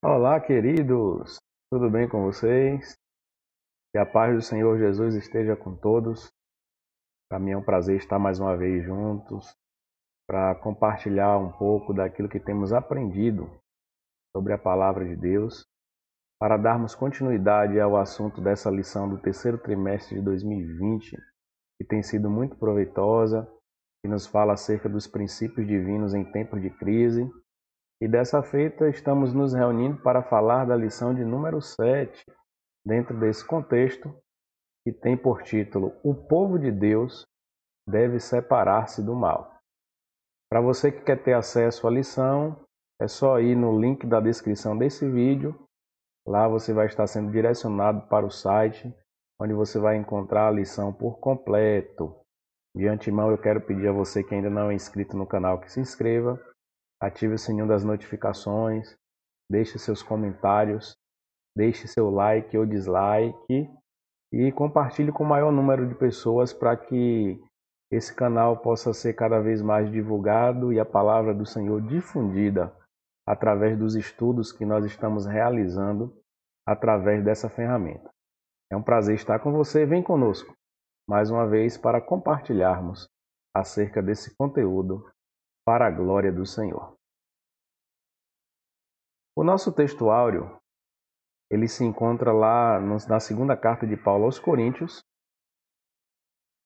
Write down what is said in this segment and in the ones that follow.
Olá, queridos! Tudo bem com vocês? Que a paz do Senhor Jesus esteja com todos. Para mim é um prazer estar mais uma vez juntos para compartilhar um pouco daquilo que temos aprendido sobre a palavra de Deus, para darmos continuidade ao assunto dessa lição do terceiro trimestre de 2020, que tem sido muito proveitosa, que nos fala acerca dos princípios divinos em tempos de crise. E dessa feita estamos nos reunindo para falar da lição de número 7, dentro desse contexto, que tem por título O povo de Deus deve separar-se do mal. Para você que quer ter acesso à lição, é só ir no link da descrição desse vídeo. Lá você vai estar sendo direcionado para o site, onde você vai encontrar a lição por completo. De antemão, eu quero pedir a você que ainda não é inscrito no canal que se inscreva, ative o sininho das notificações, deixe seus comentários, deixe seu like ou dislike e compartilhe com o maior número de pessoas para que esse canal possa ser cada vez mais divulgado e a palavra do Senhor difundida através dos estudos que nós estamos realizando através dessa ferramenta. É um prazer estar com você. Vem conosco mais uma vez para compartilharmos acerca desse conteúdo para a glória do Senhor. O nosso texto áureo, ele se encontra lá na segunda carta de Paulo aos Coríntios,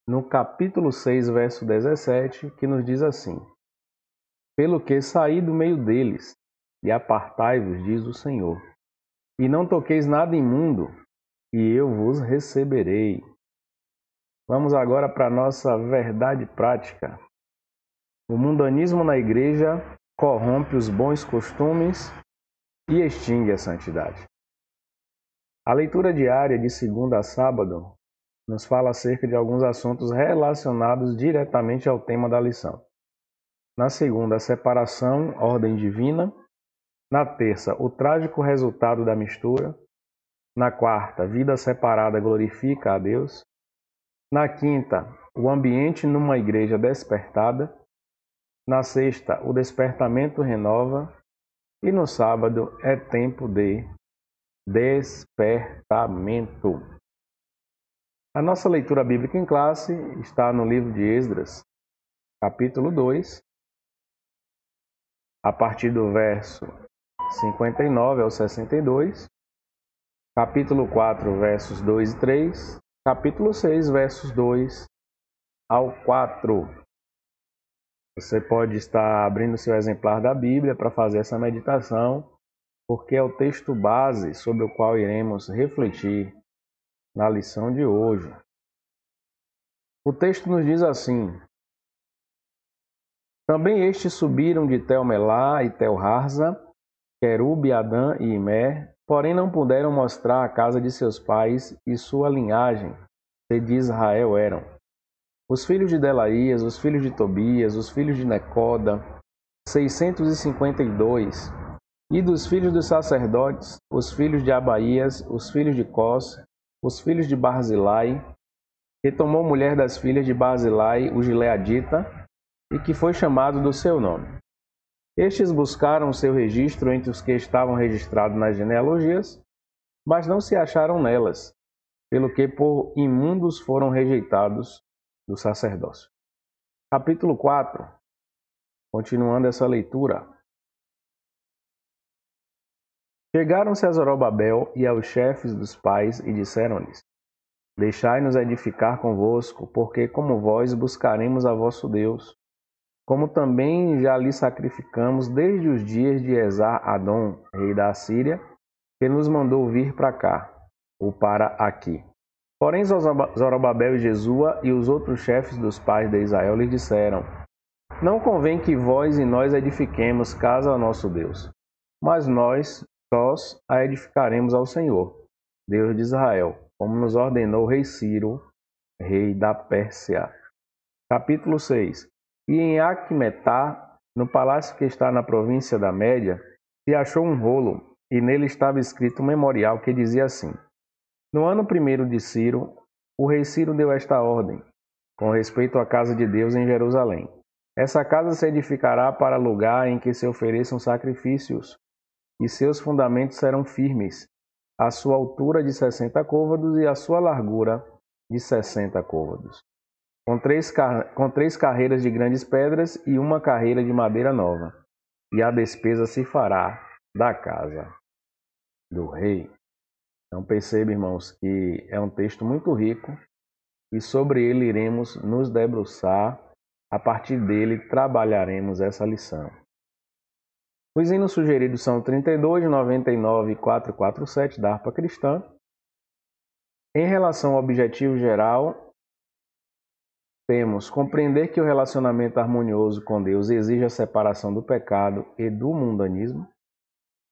no capítulo 6, verso 17, que nos diz assim: Pelo que saí do meio deles, e apartai-vos, diz o Senhor, e não toqueis nada imundo, e eu vos receberei. Vamos agora para a nossa verdade prática. O mundanismo na igreja corrompe os bons costumes e extingue a santidade. A leitura diária de segunda a sábado nos fala acerca de alguns assuntos relacionados diretamente ao tema da lição. Na segunda, a separação, ordem divina. Na terça, o trágico resultado da mistura. Na quarta, vida separada glorifica a Deus. Na quinta, o ambiente numa igreja despertada. Na sexta, o despertamento renova. E no sábado, é tempo de despertamento. A nossa leitura bíblica em classe está no livro de Esdras, capítulo 2, a partir do verso 59 ao 62, capítulo 4, versos 2 e 3, capítulo 6, versos 2 ao 4. Você pode estar abrindo seu exemplar da Bíblia para fazer essa meditação, porque é o texto base sobre o qual iremos refletir na lição de hoje. O texto nos diz assim: Também estes subiram de Tel-Melá e Tel-Harza, Querube, Adã e Imer, porém não puderam mostrar a casa de seus pais e sua linhagem, se de Israel eram. Os filhos de Delaías, os filhos de Tobias, os filhos de Necoda, 652, e dos filhos dos sacerdotes, os filhos de Abaías, os filhos de Cós, os filhos de Barzilai, que tomou mulher das filhas de Barzilai, o gileadita, e que foi chamado do seu nome. Estes buscaram o seu registro entre os que estavam registrados nas genealogias, mas não se acharam nelas, pelo que por imundos foram rejeitados do sacerdócio. Capítulo 4, continuando essa leitura. Chegaram-se a Zorobabel e aos chefes dos pais e disseram-lhes: Deixai-nos edificar convosco, porque como vós buscaremos a vosso Deus, como também já lhe sacrificamos desde os dias de Esar-Adom, rei da Assíria, que nos mandou vir para cá, ou para aqui. Porém Zorobabel e Jesua e os outros chefes dos pais de Israel lhe disseram: Não convém que vós e nós edifiquemos casa ao nosso Deus, mas nós sós a edificaremos ao Senhor, Deus de Israel, como nos ordenou o rei Ciro, rei da Pérsia. Capítulo 6. E em Acmetá, no palácio que está na província da Média, se achou um rolo, e nele estava escrito um memorial que dizia assim: No ano 1º de Ciro, o rei Ciro deu esta ordem, com respeito à casa de Deus em Jerusalém. Essa casa se edificará para lugar em que se ofereçam sacrifícios, e seus fundamentos serão firmes, a sua altura de 60 côvados e a sua largura de 60 côvados, com três carreiras de grandes pedras e uma carreira de madeira nova, e a despesa se fará da casa do rei. Então perceba, irmãos, que é um texto muito rico e sobre ele iremos nos debruçar. A partir dele trabalharemos essa lição. Os hinos sugeridos são 32, 99 e 447 da harpa cristã. Em relação ao objetivo geral, temos compreender que o relacionamento harmonioso com Deus exige a separação do pecado e do mundanismo.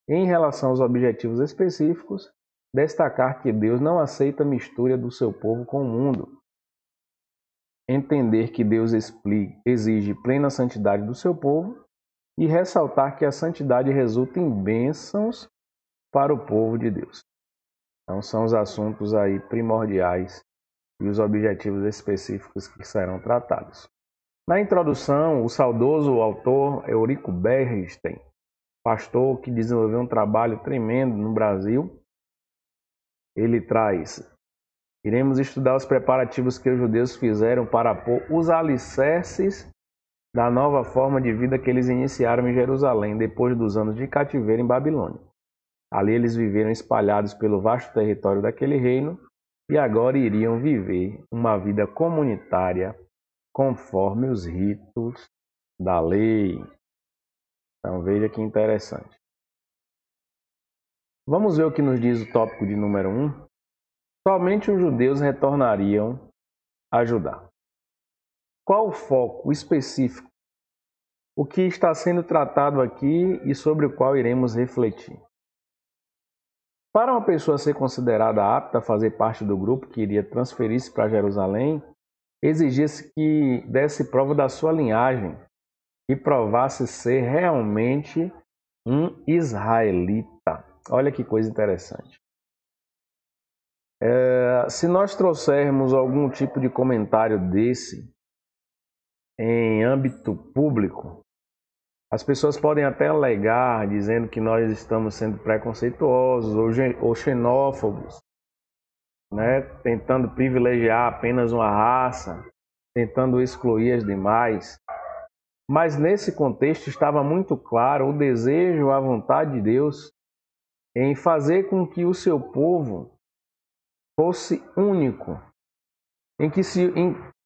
Em relação aos objetivos específicos, destacar que Deus não aceita a mistura do seu povo com o mundo. Entender que Deus exige plena santidade do seu povo e ressaltar que a santidade resulta em bênçãos para o povo de Deus. Então são os assuntos aí primordiais e os objetivos específicos que serão tratados. Na introdução, o saudoso autor Eurico Bernstein, pastor que desenvolveu um trabalho tremendo no Brasil, ele traz: iremos estudar os preparativos que os judeus fizeram para pôr os alicerces da nova forma de vida que eles iniciaram em Jerusalém depois dos anos de cativeiro em Babilônia. Ali eles viveram espalhados pelo vasto território daquele reino e agora iriam viver uma vida comunitária conforme os ritos da lei. Então veja que interessante. Vamos ver o que nos diz o tópico de número 1. Somente os judeus retornariam a Judá. Qual o foco específico? O que está sendo tratado aqui e sobre o qual iremos refletir. Para uma pessoa ser considerada apta a fazer parte do grupo que iria transferir-se para Jerusalém, exigia-se que desse prova da sua linhagem e provasse ser realmente um israelita. Olha que coisa interessante. Se nós trouxermos algum tipo de comentário desse em âmbito público, as pessoas podem até alegar, dizendo que nós estamos sendo preconceituosos ou xenófobos, né? Tentando privilegiar apenas uma raça, tentando excluir as demais. Mas nesse contexto estava muito claro o desejo, a vontade de Deus em fazer com que o seu povo fosse único, em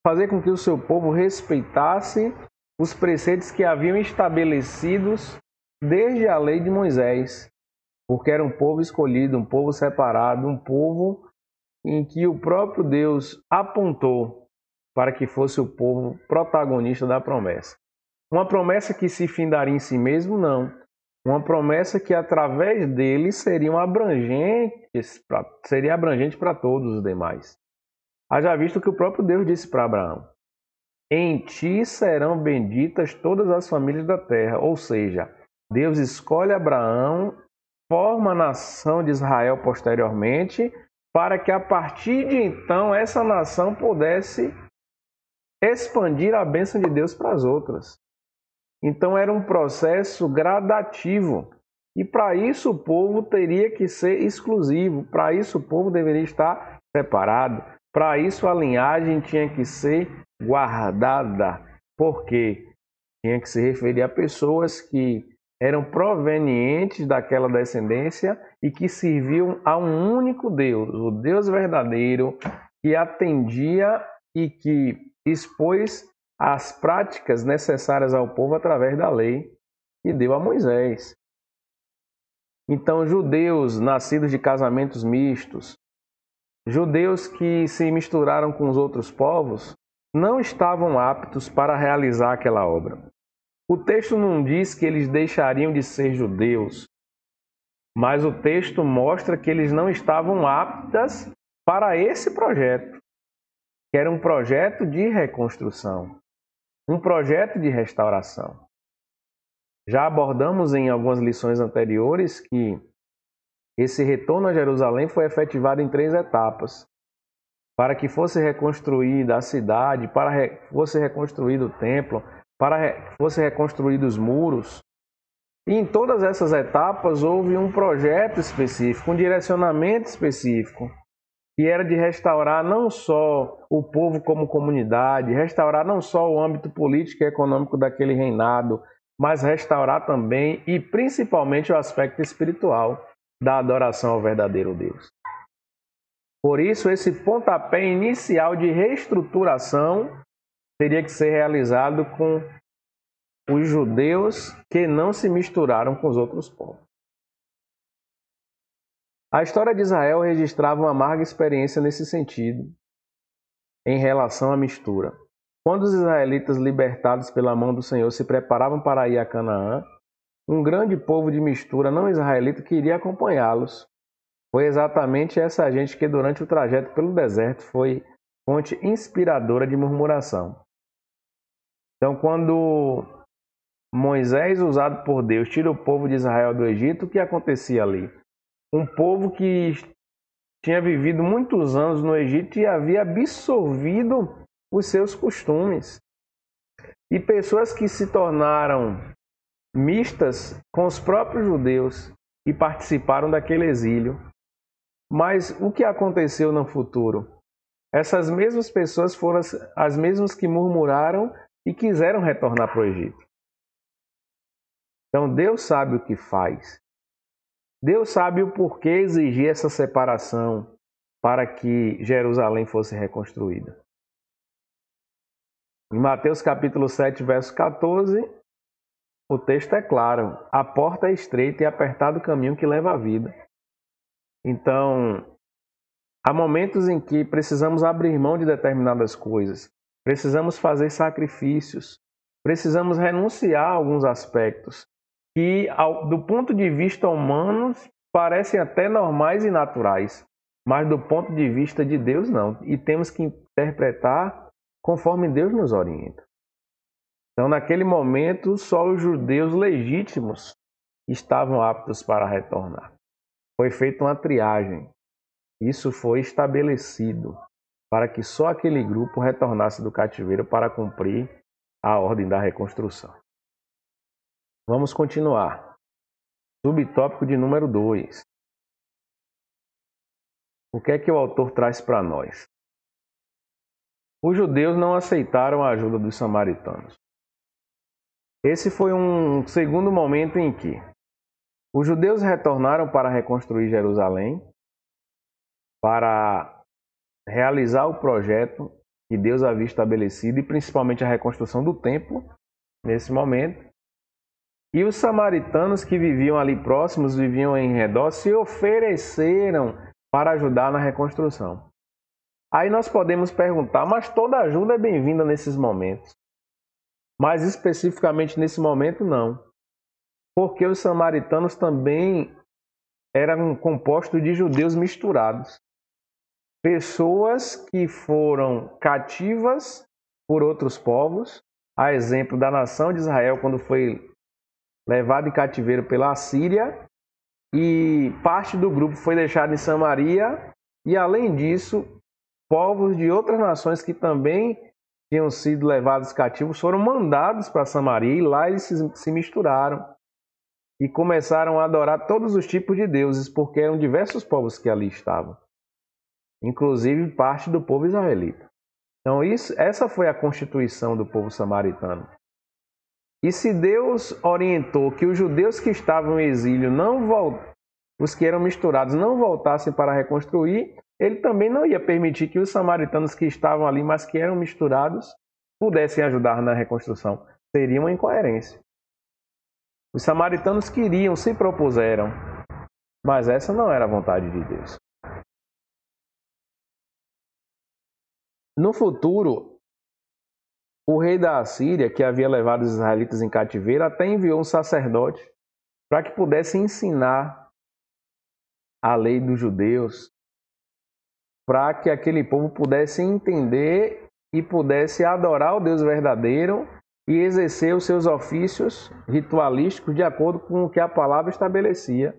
fazer com que o seu povo respeitasse os preceitos que haviam estabelecidos desde a lei de Moisés, porque era um povo escolhido, um povo separado, um povo em que o próprio Deus apontou para que fosse o povo protagonista da promessa. Uma promessa que se findaria em si mesmo, não. Uma promessa que através dele seria abrangente para todos os demais. Haja visto que o próprio Deus disse para Abraão: em ti serão benditas todas as famílias da terra. Ou seja, Deus escolhe Abraão, forma a nação de Israel posteriormente, para que a partir de então essa nação pudesse expandir a bênção de Deus para as outras. Então era um processo gradativo. E para isso o povo teria que ser exclusivo. Para isso o povo deveria estar separado. Para isso a linhagem tinha que ser guardada. Porque tinha que se referir a pessoas que eram provenientes daquela descendência e que serviam a um único Deus, o Deus verdadeiro, que atendia e que expôs as práticas necessárias ao povo através da lei e deu a Moisés. Então, judeus nascidos de casamentos mistos, judeus que se misturaram com os outros povos, não estavam aptos para realizar aquela obra. O texto não diz que eles deixariam de ser judeus, mas o texto mostra que eles não estavam aptos para esse projeto, que era um projeto de reconstrução, um projeto de restauração. Já abordamos em algumas lições anteriores que esse retorno a Jerusalém foi efetivado em 3 etapas. Para que fosse reconstruída a cidade, para que fosse reconstruído o templo, para que fosse reconstruídos os muros, E em todas essas etapas houve um projeto específico, um direcionamento específico, que era de restaurar não só o povo como comunidade, restaurar não só o âmbito político e econômico daquele reinado, mas restaurar também e principalmente o aspecto espiritual da adoração ao verdadeiro Deus. Por isso, esse pontapé inicial de reestruturação teria que ser realizado com os judeus que não se misturaram com os outros povos. A história de Israel registrava uma amarga experiência nesse sentido, em relação à mistura. Quando os israelitas, libertados pela mão do Senhor, se preparavam para ir a Canaã, um grande povo de mistura não israelita queria acompanhá-los. Foi exatamente essa gente que, durante o trajeto pelo deserto, foi fonte inspiradora de murmuração. Então, quando Moisés, usado por Deus, tira o povo de Israel do Egito, o que acontecia ali? Um povo que tinha vivido muitos anos no Egito e havia absorvido os seus costumes. E pessoas que se tornaram mistas com os próprios judeus e participaram daquele exílio. Mas o que aconteceu no futuro? Essas mesmas pessoas foram as mesmas que murmuraram e quiseram retornar para o Egito. Então Deus sabe o que faz. Deus sabe o porquê exigir essa separação para que Jerusalém fosse reconstruída. Em Mateus capítulo 7, verso 14, o texto é claro. A porta é estreita e apertado o caminho que leva à vida. Então, há momentos em que precisamos abrir mão de determinadas coisas. Precisamos fazer sacrifícios. Precisamos renunciar a alguns aspectos que, do ponto de vista humano, parecem até normais e naturais, mas do ponto de vista de Deus, não. E temos que interpretar conforme Deus nos orienta. Então, naquele momento, só os judeus legítimos estavam aptos para retornar. Foi feita uma triagem. Isso foi estabelecido para que só aquele grupo retornasse do cativeiro para cumprir a ordem da reconstrução. Vamos continuar. Subtópico de número 2. O que é que o autor traz para nós? Os judeus não aceitaram a ajuda dos samaritanos. Esse foi um segundo momento em que os judeus retornaram para reconstruir Jerusalém, para realizar o projeto que Deus havia estabelecido e principalmente a reconstrução do templo nesse momento. E os samaritanos que viviam ali próximos, viviam em redor, se ofereceram para ajudar na reconstrução. Aí nós podemos perguntar, mas toda ajuda é bem-vinda nesses momentos. Mas especificamente nesse momento, não. Porque os samaritanos também eram compostos de judeus misturados. Pessoas que foram cativas por outros povos, a exemplo da nação de Israel quando foi levado em cativeiro pela Assíria, e parte do grupo foi deixada em Samaria, e além disso, povos de outras nações que também tinham sido levados cativos foram mandados para Samaria, e lá eles se misturaram e começaram a adorar todos os tipos de deuses, porque eram diversos povos que ali estavam, inclusive parte do povo israelita. Então essa foi a constituição do povo samaritano. E se Deus orientou que os judeus que estavam em exílio, os que eram misturados, não voltassem para reconstruir, ele também não ia permitir que os samaritanos que estavam ali, mas que eram misturados, pudessem ajudar na reconstrução. Seria uma incoerência. Os samaritanos queriam, se propuseram, mas essa não era a vontade de Deus. No futuro, o rei da Assíria, que havia levado os israelitas em cativeiro, até enviou um sacerdote para que pudesse ensinar a lei dos judeus, para que aquele povo pudesse entender e pudesse adorar o Deus verdadeiro e exercer os seus ofícios ritualísticos de acordo com o que a palavra estabelecia.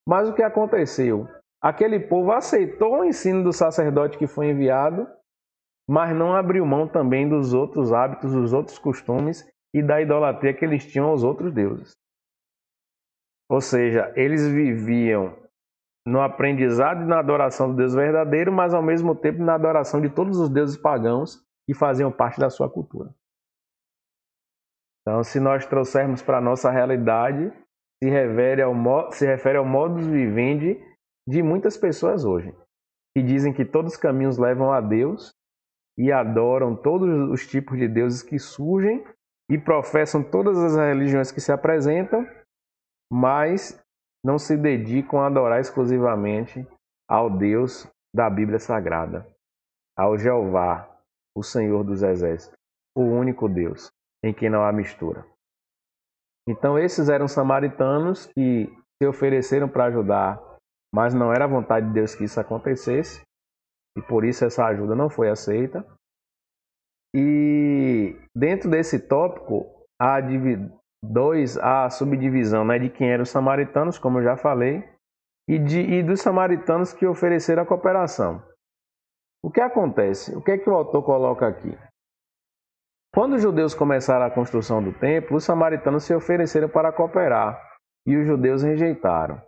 Mas o que aconteceu? Aquele povo aceitou o ensino do sacerdote que foi enviado, mas não abriu mão também dos outros hábitos, dos outros costumes e da idolatria que eles tinham aos outros deuses. Ou seja, eles viviam no aprendizado e na adoração do Deus verdadeiro, mas ao mesmo tempo na adoração de todos os deuses pagãos que faziam parte da sua cultura. Então, se nós trouxermos para a nossa realidade, se refere ao modus vivendi de muitas pessoas hoje, que dizem que todos os caminhos levam a Deus e adoram todos os tipos de deuses que surgem e professam todas as religiões que se apresentam, mas não se dedicam a adorar exclusivamente ao Deus da Bíblia Sagrada, ao Jeová, o Senhor dos Exércitos, o único Deus, em quem não há mistura. Então esses eram samaritanos que se ofereceram para ajudar, mas não era a vontade de Deus que isso acontecesse, e por isso essa ajuda não foi aceita. E dentro desse tópico, há a subdivisão, né, de quem eram os samaritanos, como eu já falei, e dos samaritanos que ofereceram a cooperação. O que acontece? O que é que o autor coloca aqui? Quando os judeus começaram a construção do templo, os samaritanos se ofereceram para cooperar e os judeus rejeitaram.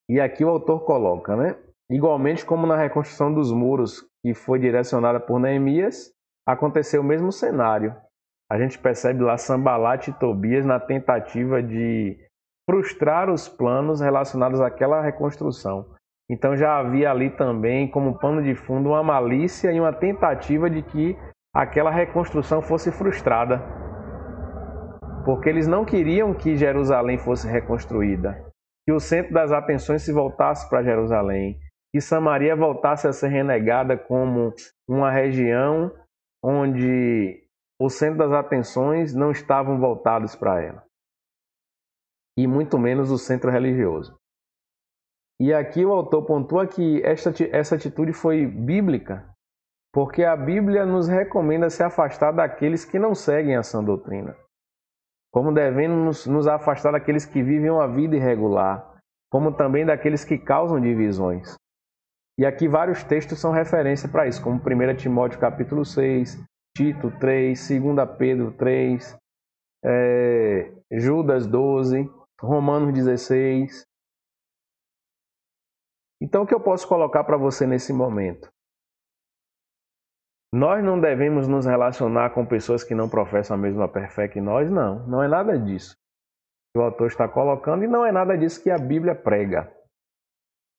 E aqui o autor coloca, né? Igualmente como na reconstrução dos muros, que foi direcionada por Neemias, aconteceu o mesmo cenário. A gente percebe lá Sanbalate e Tobias na tentativa de frustrar os planos relacionados àquela reconstrução. Então já havia ali também, como pano de fundo, uma malícia e uma tentativa de que aquela reconstrução fosse frustrada. Porque eles não queriam que Jerusalém fosse reconstruída, que o centro das atenções se voltasse para Jerusalém, que Samaria voltasse a ser renegada como uma região onde o centro das atenções não estavam voltados para ela. E muito menos o centro religioso. E aqui o autor pontua que essa atitude foi bíblica, porque a Bíblia nos recomenda se afastar daqueles que não seguem a sã doutrina, como devemos nos afastar daqueles que vivem uma vida irregular, como também daqueles que causam divisões. E aqui vários textos são referência para isso, como 1 Timóteo capítulo 6, Tito 3, 2 Pedro 3, Judas 12, Romanos 16. Então o que eu posso colocar para você nesse momento? Nós não devemos nos relacionar com pessoas que não professam a mesma fé que nós, não. Não é nada disso que o autor está colocando e não é nada disso que a Bíblia prega.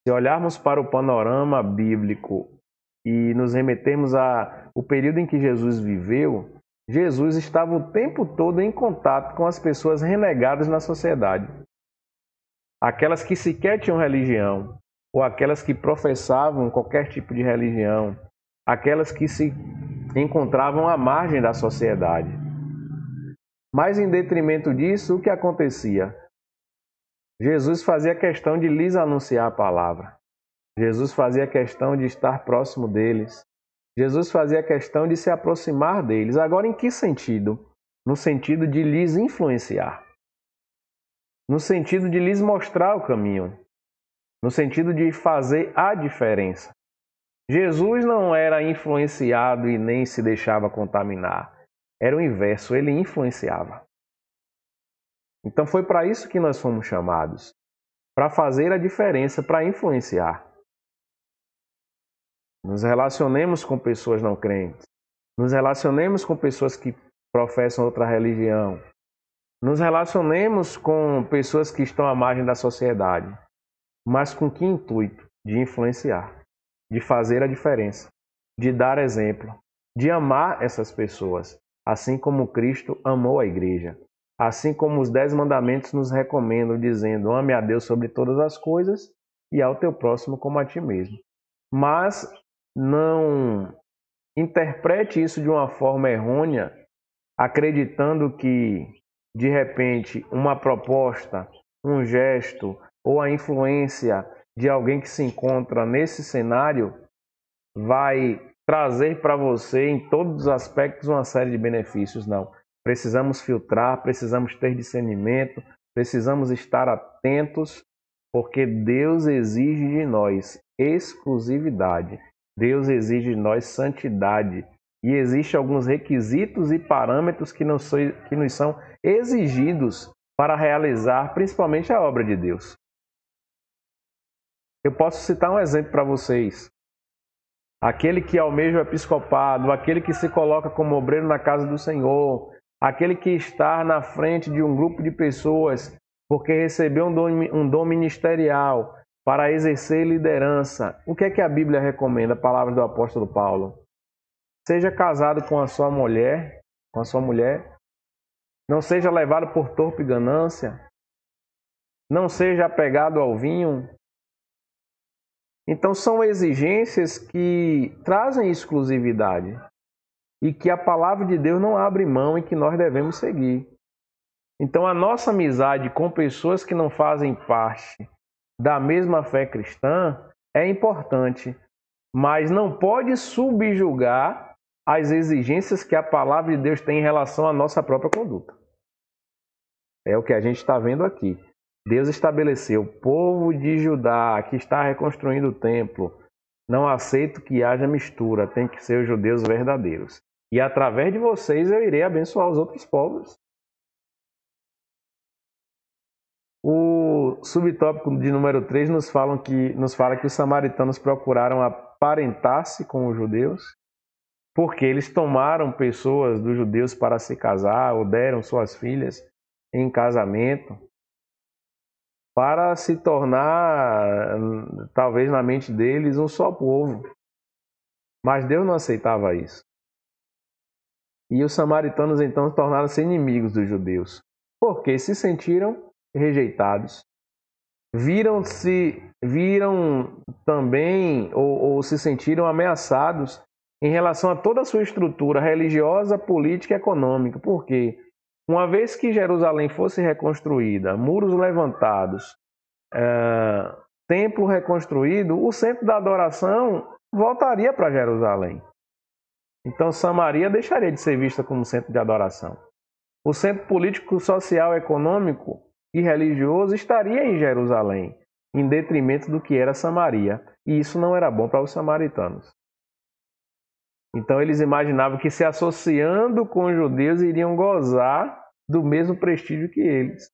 Se olharmos para o panorama bíblico e nos remetermos ao período em que Jesus viveu, Jesus estava o tempo todo em contato com as pessoas renegadas na sociedade. Aquelas que sequer tinham religião, ou aquelas que professavam qualquer tipo de religião, aquelas que se encontravam à margem da sociedade. Mas em detrimento disso, o que acontecia? Jesus fazia questão de lhes anunciar a palavra. Jesus fazia questão de estar próximo deles. Jesus fazia questão de se aproximar deles. Agora, em que sentido? No sentido de lhes influenciar. No sentido de lhes mostrar o caminho. No sentido de fazer a diferença. Jesus não era influenciado e nem se deixava contaminar. Era o inverso, ele influenciava. Então foi para isso que nós fomos chamados. Para fazer a diferença, para influenciar. Nos relacionemos com pessoas não crentes. Nos relacionemos com pessoas que professam outra religião. Nos relacionemos com pessoas que estão à margem da sociedade. Mas com que intuito? De influenciar. De fazer a diferença. De dar exemplo. De amar essas pessoas. Assim como Cristo amou a igreja. Assim como os 10 mandamentos nos recomendam, dizendo: ame a Deus sobre todas as coisas e ao teu próximo como a ti mesmo. Mas não interprete isso de uma forma errônea, acreditando que, de repente, uma proposta, um gesto ou a influência de alguém que se encontra nesse cenário vai trazer para você, em todos os aspectos, uma série de benefícios. Não. Precisamos filtrar, precisamos ter discernimento, precisamos estar atentos, porque Deus exige de nós exclusividade. Deus exige de nós santidade. E existem alguns requisitos e parâmetros que nos são exigidos para realizar principalmente a obra de Deus. Eu posso citar um exemplo para vocês. Aquele que almeja o episcopado, aquele que se coloca como obreiro na casa do Senhor, aquele que está na frente de um grupo de pessoas porque recebeu um dom ministerial para exercer liderança. O que é que a Bíblia recomenda? A palavra do apóstolo Paulo. Seja casado com a sua mulher, não seja levado por torpe ganância, não seja apegado ao vinho. Então são exigências que trazem exclusividade e que a palavra de Deus não abre mão e que nós devemos seguir. Então a nossa amizade com pessoas que não fazem parte da mesma fé cristã é importante, mas não pode subjugar as exigências que a palavra de Deus tem em relação à nossa própria conduta. É o que a gente está vendo aqui. Deus estabeleceu o povo de Judá que está reconstruindo o templo. Não aceito que haja mistura, tem que ser os judeus verdadeiros. E através de vocês eu irei abençoar os outros povos. O subtópico de número 3 nos fala que os samaritanos procuraram aparentar-se com os judeus, porque eles tomaram pessoas dos judeus para se casar ou deram suas filhas em casamento, para se tornar, talvez na mente deles, um só povo. Mas Deus não aceitava isso. E os samaritanos então tornaram-se inimigos dos judeus, porque se sentiram rejeitados. Viram também ou se sentiram ameaçados em relação a toda a sua estrutura religiosa, política e econômica. Por quê? Uma vez que Jerusalém fosse reconstruída, muros levantados, templo reconstruído, o centro da adoração voltaria para Jerusalém. Então Samaria deixaria de ser vista como centro de adoração. O centro político, social, econômico e religioso estaria em Jerusalém, em detrimento do que era Samaria. E isso não era bom para os samaritanos. Então eles imaginavam que se associando com os judeus iriam gozar do mesmo prestígio que eles.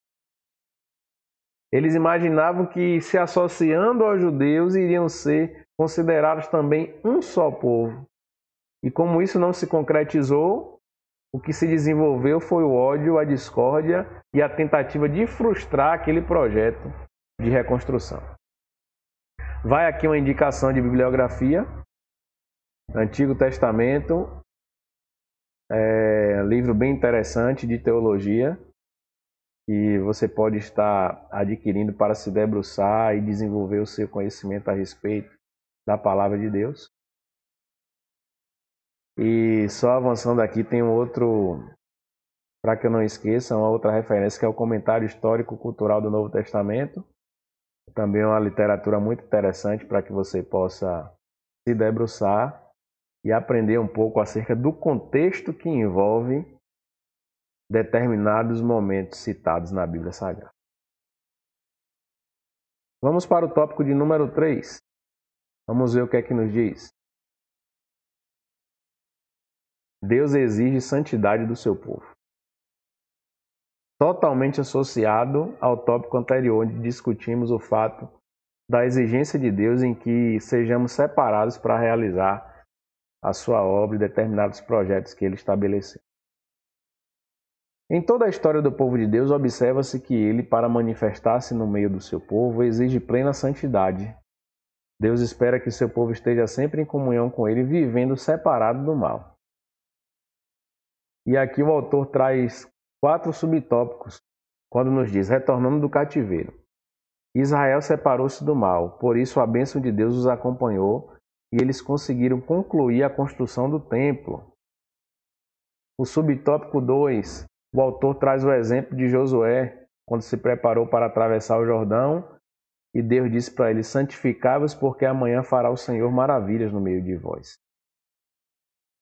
Eles imaginavam que se associando aos judeus iriam ser considerados também um só povo. E como isso não se concretizou, o que se desenvolveu foi o ódio, a discórdia e a tentativa de frustrar aquele projeto de reconstrução. Vai aqui uma indicação de bibliografia. Antigo Testamento, livro bem interessante de teologia, que você pode estar adquirindo para se debruçar e desenvolver o seu conhecimento a respeito da Palavra de Deus. E só avançando aqui, tem um outro, para que eu não esqueça, uma outra referência, que é o Comentário Histórico-Cultural do Novo Testamento. Também é uma literatura muito interessante para que você possa se debruçar e aprender um pouco acerca do contexto que envolve determinados momentos citados na Bíblia Sagrada. Vamos para o tópico de número 3. Vamos ver o que é que nos diz. Deus exige santidade do seu povo. Totalmente associado ao tópico anterior, onde discutimos o fato da exigência de Deus em que sejamos separados para realizar a sua obra e determinados projetos que ele estabeleceu. Em toda a história do povo de Deus, observa-se que ele, para manifestar-se no meio do seu povo, exige plena santidade. Deus espera que seu povo esteja sempre em comunhão com ele, vivendo separado do mal. E aqui o autor traz 4 subtópicos, quando nos diz, retornando do cativeiro. Israel separou-se do mal, por isso a bênção de Deus os acompanhou, e eles conseguiram concluir a construção do templo. O subtópico 2, o autor traz o exemplo de Josué, quando se preparou para atravessar o Jordão, e Deus disse para ele, santificai-vos, porque amanhã fará o Senhor maravilhas no meio de vós.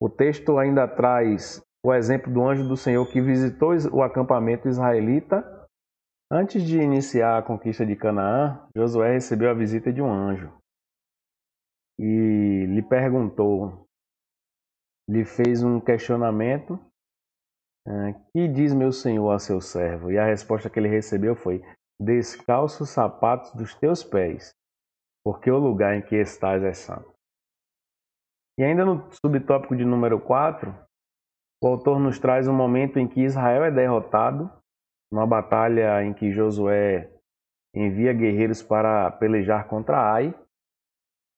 O texto ainda traz o exemplo do anjo do Senhor que visitou o acampamento israelita. Antes de iniciar a conquista de Canaã, Josué recebeu a visita de um anjo. E lhe perguntou, lhe fez um questionamento Que diz meu senhor a seu servo? E a resposta que ele recebeu foi: descalça os sapatos dos teus pés, porque o lugar em que estás é santo. E ainda no subtópico de número 4, o autor nos traz um momento em que Israel é derrotado, numa batalha em que Josué envia guerreiros para pelejar contra Ai,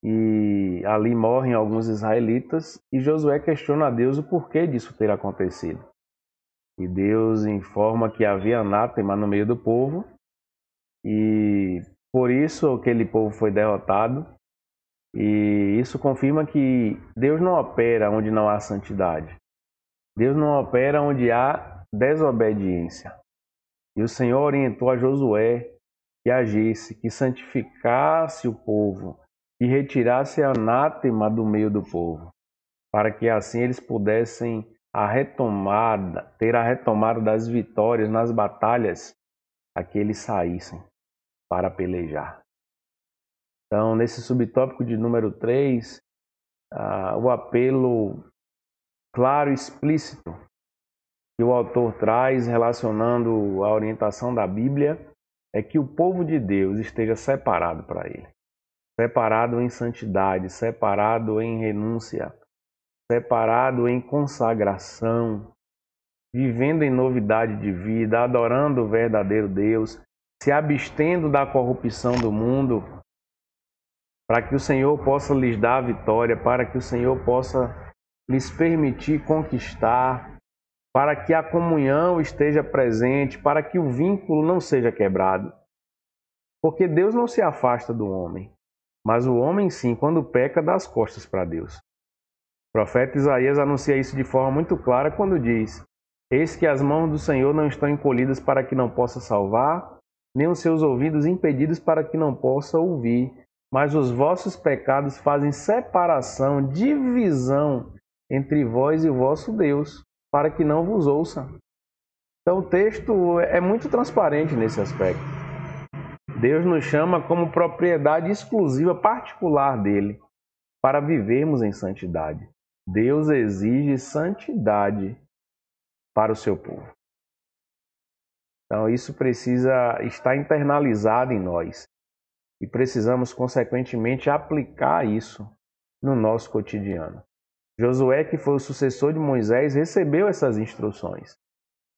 e ali morrem alguns israelitas, e Josué questiona a Deus o porquê disso ter acontecido. E Deus informa que havia anátema no meio do povo, e por isso aquele povo foi derrotado. E isso confirma que Deus não opera onde não há santidade. Deus não opera onde há desobediência. E o Senhor orientou a Josué que agisse, que santificasse o povo e retirasse a anátema do meio do povo, para que assim eles pudessem ter a retomada das vitórias nas batalhas a que eles saíssem para pelejar. Então, nesse subtópico de número 3, o apelo claro e explícito que o autor traz relacionando a orientação da Bíblia é que o povo de Deus esteja separado para ele. Separado em santidade, separado em renúncia, separado em consagração, vivendo em novidade de vida, adorando o verdadeiro Deus, se abstendo da corrupção do mundo, para que o Senhor possa lhes dar a vitória, para que o Senhor possa lhes permitir conquistar, para que a comunhão esteja presente, para que o vínculo não seja quebrado. Porque Deus não se afasta do homem, mas o homem sim, quando peca, dá as costas para Deus. O profeta Isaías anuncia isso de forma muito clara quando diz: eis que as mãos do Senhor não estão encolhidas para que não possa salvar, nem os seus ouvidos impedidos para que não possa ouvir. Mas os vossos pecados fazem separação, divisão entre vós e o vosso Deus, para que não vos ouça. Então o texto é muito transparente nesse aspecto. Deus nos chama como propriedade exclusiva, particular dele, para vivermos em santidade. Deus exige santidade para o seu povo. Então isso precisa estar internalizado em nós. E precisamos, consequentemente, aplicar isso no nosso cotidiano. Josué, que foi o sucessor de Moisés, recebeu essas instruções.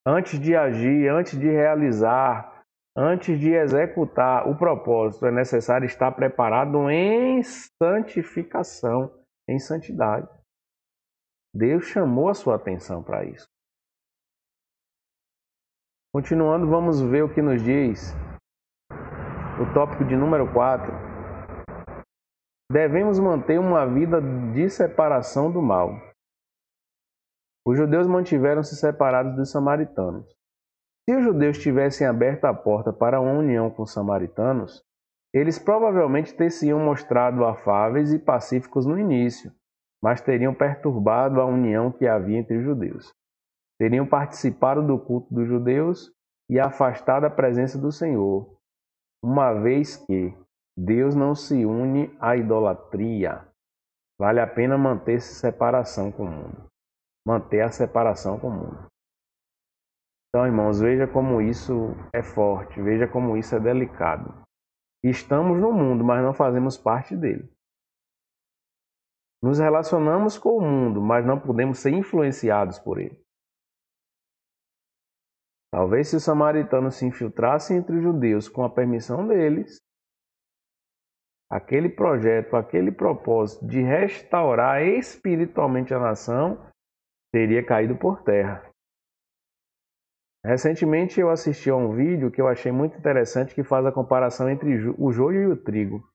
Antes de agir, antes de realizar, antes de executar o propósito, é necessário estar preparado em santificação, em santidade. Deus chamou a sua atenção para isso. Continuando, vamos ver o que nos diz o tópico de número 4. Devemos manter uma vida de separação do mal. Os judeus mantiveram-se separados dos samaritanos. Se os judeus tivessem aberto a porta para uma união com os samaritanos, eles provavelmente teriam mostrado afáveis e pacíficos no início, mas teriam perturbado a união que havia entre os judeus. Teriam participado do culto dos judeus e afastado a presença do Senhor, uma vez que Deus não se une à idolatria. Vale a pena manter-se separação com o mundo. Manter a separação com o mundo. Então, irmãos, veja como isso é forte, veja como isso é delicado. Estamos no mundo, mas não fazemos parte dele. Nos relacionamos com o mundo, mas não podemos ser influenciados por ele. Talvez se os samaritanos se infiltrassem entre os judeus com a permissão deles, aquele projeto, aquele propósito de restaurar espiritualmente a nação teria caído por terra. Recentemente eu assisti a um vídeo que eu achei muito interessante que faz a comparação entre o joio e o trigo.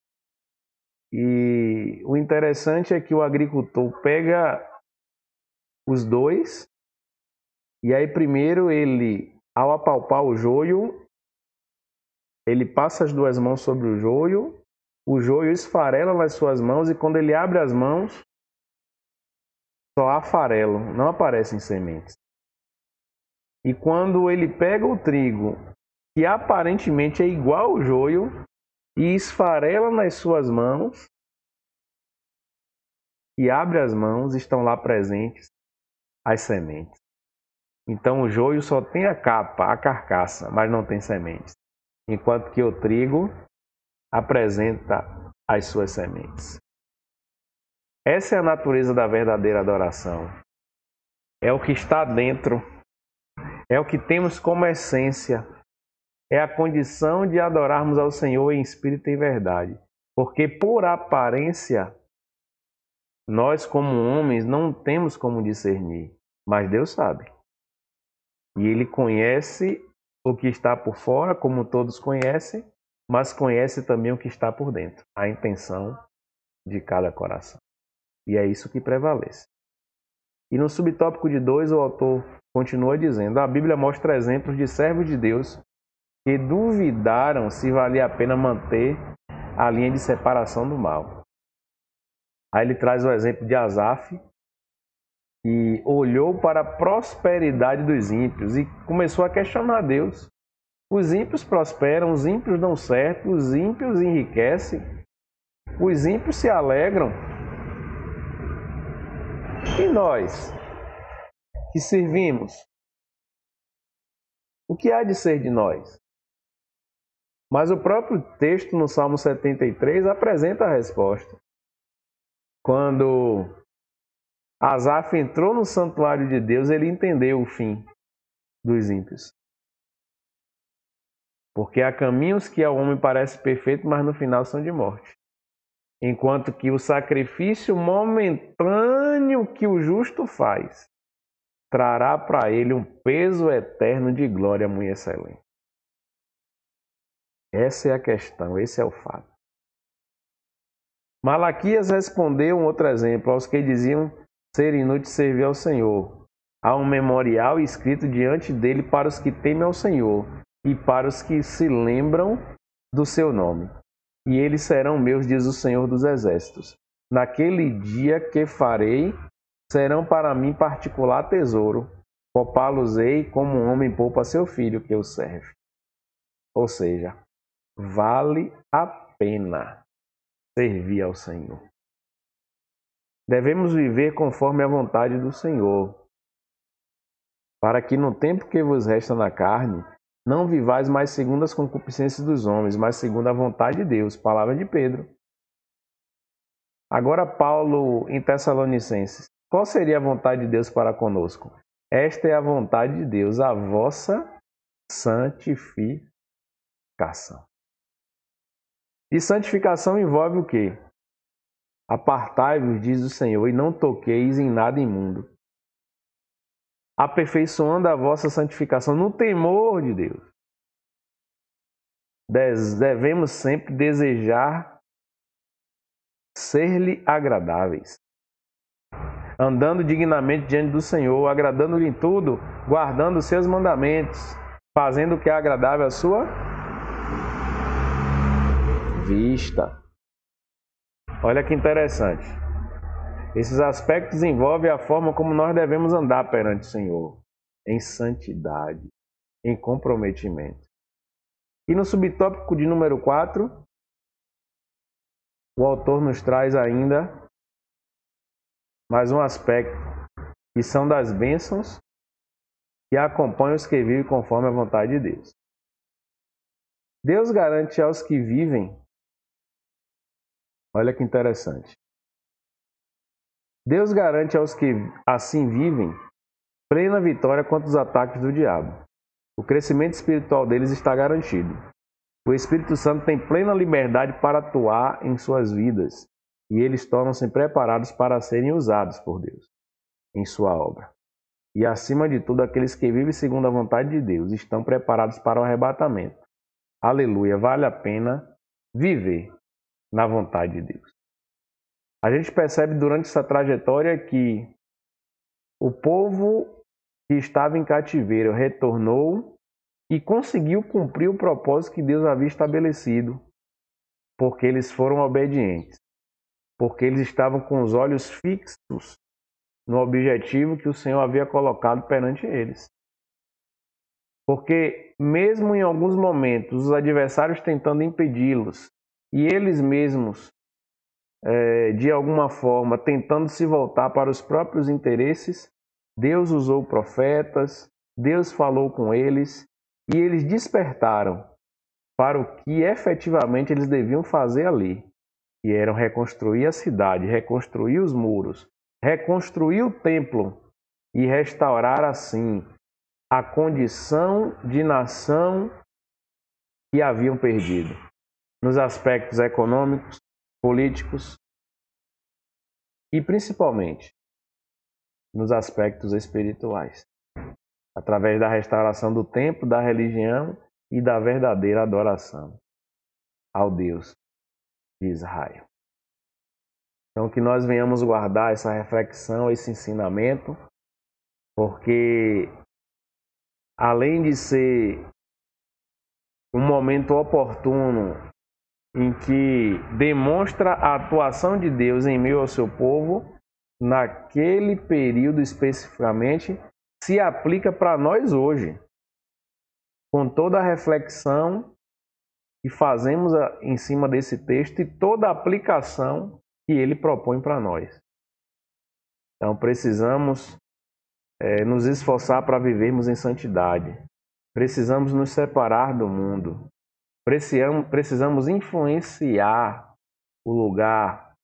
E o interessante é que o agricultor pega os dois e aí primeiro ele, ao apalpar o joio, ele passa as duas mãos sobre o joio esfarela nas suas mãos e quando ele abre as mãos, só há farelo, não aparecem sementes. E quando ele pega o trigo, que aparentemente é igual ao joio, e esfarela nas suas mãos, e abre as mãos, estão lá presentes as sementes. Então o joio só tem a capa, a carcaça, mas não tem sementes. Enquanto que o trigo apresenta as suas sementes. Essa é a natureza da verdadeira adoração. É o que está dentro, é o que temos como essência, é a condição de adorarmos ao Senhor em espírito e em verdade. Porque por aparência, nós como homens não temos como discernir, mas Deus sabe. E Ele conhece o que está por fora, como todos conhecem, mas conhece também o que está por dentro, a intenção de cada coração. E é isso que prevalece. E no subtópico de 2, o autor continua dizendo: a Bíblia mostra exemplos de servos de Deus que duvidaram se valia a pena manter a linha de separação do mal. Aí ele traz o exemplo de Asaf, que olhou para a prosperidade dos ímpios e começou a questionar Deus. Os ímpios prosperam, os ímpios dão certo, os ímpios enriquecem, os ímpios se alegram. E nós, que servimos, o que há de ser de nós? Mas o próprio texto no Salmo 73 apresenta a resposta. Quando Asaf entrou no santuário de Deus, ele entendeu o fim dos ímpios. Porque há caminhos que ao homem parece perfeito, mas no final são de morte. Enquanto que o sacrifício momentâneo que o justo faz trará para ele um peso eterno de glória muito excelente. Essa é a questão, esse é o fato. Malaquias respondeu um outro exemplo aos que diziam ser inútil servir ao Senhor. Há um memorial escrito diante dele para os que temem ao Senhor e para os que se lembram do seu nome. E eles serão meus, diz o Senhor dos Exércitos. Naquele dia que farei, serão para mim particular tesouro. Poupá-los-ei como um homem poupa seu filho que o serve. Ou seja, vale a pena servir ao Senhor. Devemos viver conforme a vontade do Senhor, para que no tempo que vos resta na carne, não vivais mais segundo as concupiscências dos homens, mas segundo a vontade de Deus. Palavra de Pedro. Agora Paulo em Tessalonicenses. Qual seria a vontade de Deus para conosco? Esta é a vontade de Deus, a vossa santificação. E santificação envolve o quê? Apartai-vos, diz o Senhor, e não toqueis em nada imundo, aperfeiçoando a vossa santificação no temor de Deus. Devemos sempre desejar ser-lhe agradáveis, andando dignamente diante do Senhor, agradando-lhe em tudo, guardando os seus mandamentos, fazendo o que é agradável à sua vista. Olha que interessante. Esses aspectos envolvem a forma como nós devemos andar perante o Senhor, em santidade, em comprometimento. E no subtópico de número 4, o autor nos traz ainda mais um aspecto, que são das bênçãos que acompanham os que vivem conforme a vontade de Deus. Deus garante aos que vivem, olha que interessante, Deus garante aos que assim vivem plena vitória contra os ataques do diabo. O crescimento espiritual deles está garantido. O Espírito Santo tem plena liberdade para atuar em suas vidas e eles tornam-se preparados para serem usados por Deus em sua obra. E acima de tudo, aqueles que vivem segundo a vontade de Deus estão preparados para o arrebatamento. Aleluia, vale a pena viver na vontade de Deus. A gente percebe durante essa trajetória que o povo que estava em cativeiro retornou e conseguiu cumprir o propósito que Deus havia estabelecido, porque eles foram obedientes, porque eles estavam com os olhos fixos no objetivo que o Senhor havia colocado perante eles. Porque mesmo em alguns momentos, os adversários tentando impedi-los e eles mesmos, de alguma forma, tentando se voltar para os próprios interesses, Deus usou profetas, Deus falou com eles e eles despertaram para o que efetivamente eles deviam fazer ali, que eram reconstruir a cidade, reconstruir os muros, reconstruir o templo e restaurar assim a condição de nação que haviam perdido, nos aspectos econômicos, políticos e principalmente nos aspectos espirituais, através da restauração do templo, da religião e da verdadeira adoração ao Deus de Israel. Então, que nós venhamos guardar essa reflexão, esse ensinamento, porque além de ser um momento oportuno em que demonstra a atuação de Deus em meio ao seu povo, naquele período especificamente, se aplica para nós hoje, com toda a reflexão que fazemos em cima desse texto e toda a aplicação que ele propõe para nós. Então precisamos nos esforçar para vivermos em santidade. Precisamos nos separar do mundo. Precisamos influenciar o lugar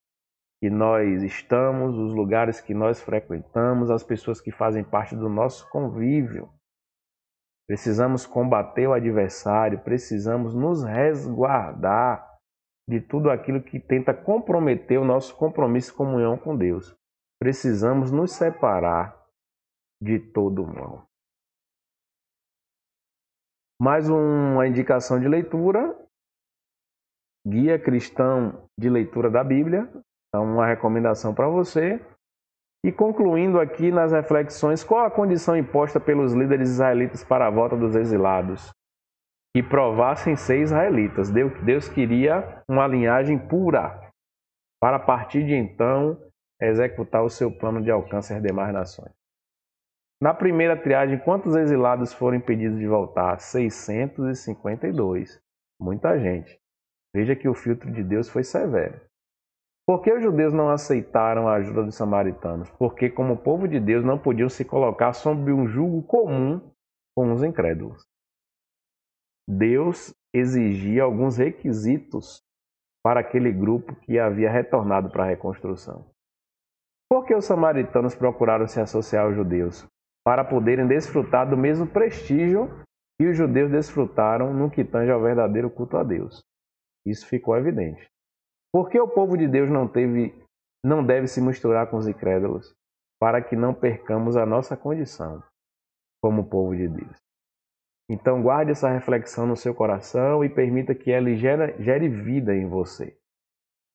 que nós estamos, os lugares que nós frequentamos, as pessoas que fazem parte do nosso convívio. Precisamos combater o adversário, precisamos nos resguardar de tudo aquilo que tenta comprometer o nosso compromisso e comunhão com Deus. Precisamos nos separar de todo mal. Mais uma indicação de leitura, Guia Cristão de Leitura da Bíblia, então uma recomendação para você. E concluindo aqui nas reflexões, qual a condição imposta pelos líderes israelitas para a volta dos exilados? Que provassem ser israelitas. Deus queria uma linhagem pura, para a partir de então executar o seu plano de alcance às demais nações. Na primeira triagem, quantos exilados foram impedidos de voltar? 652. Muita gente. Veja que o filtro de Deus foi severo. Por que os judeus não aceitaram a ajuda dos samaritanos? Porque, como povo de Deus, não podiam se colocar sob um jugo comum com os incrédulos. Deus exigia alguns requisitos para aquele grupo que havia retornado para a reconstrução. Por que os samaritanos procuraram se associar aos judeus? Para poderem desfrutar do mesmo prestígio que os judeus desfrutaram no que tange ao verdadeiro culto a Deus. Isso ficou evidente. Por que o povo de Deus não deve se misturar com os incrédulos? Para que não percamos a nossa condição como povo de Deus. Então guarde essa reflexão no seu coração e permita que ela gere vida em você.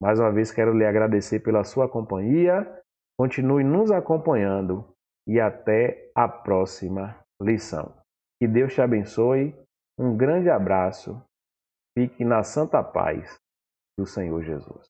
Mais uma vez quero lhe agradecer pela sua companhia. Continue nos acompanhando e até a próxima lição. Que Deus te abençoe. Um grande abraço. Fique na santa paz do Senhor Jesus.